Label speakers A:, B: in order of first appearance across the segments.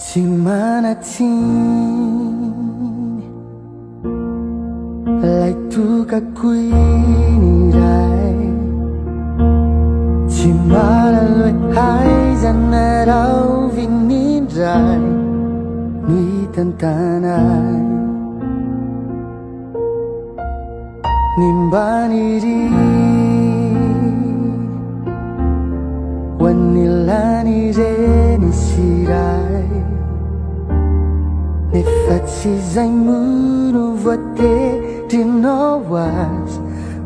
A: Tsy manatsiny lay tokako iniray, tsy malaloe haizana raha vinindray ny tantanay. Nimbaniry wanilani reny siray, nefa tsy zay muno voatetrinao azy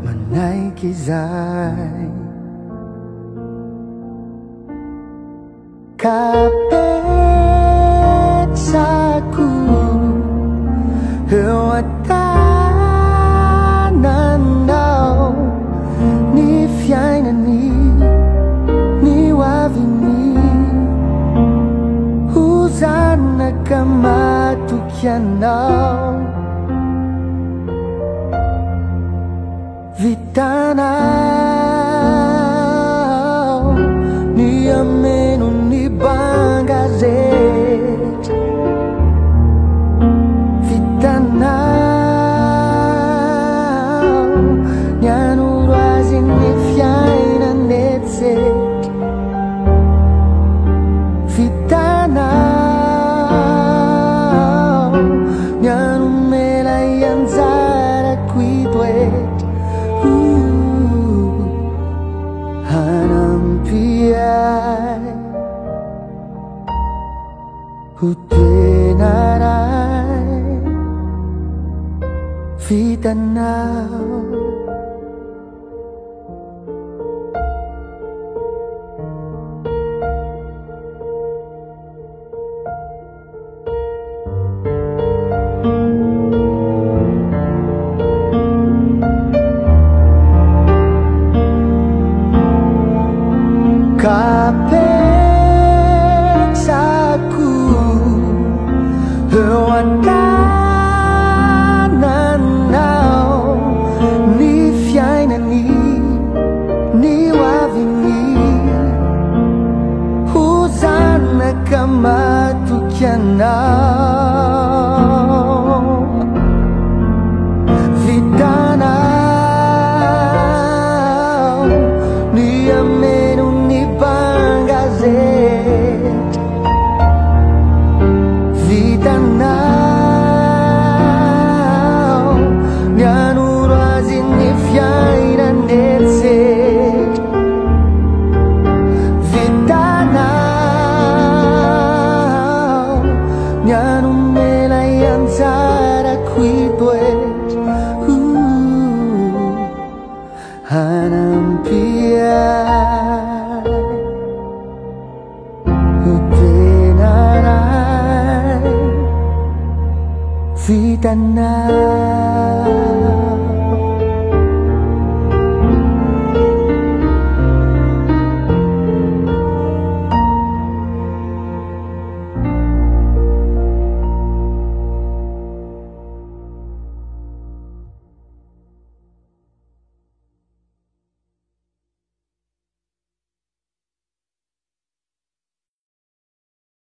A: manaiky zay. Kapetsako eo an-tananao, ny fiainany ny hoaviny ho zanaka matoky anao. Vitanao ny ameno ny banga rehetra, vitanao ny anoro azy ny fiainany etsetra, vitanao ny anomela ianjarako itoetra. Hanampiay ho tenaray vitanao. Kapetsako eo an-tananao, ny fiainany ny hoaviny ho zanaka matoky anao. Vitanao ny ameno ny banga rehetra, vitanao ny anoro azy ny fiainany etsetra, vitanao ny anomela ianjarako itoetra. Hanampiay ho tenaray vitanao.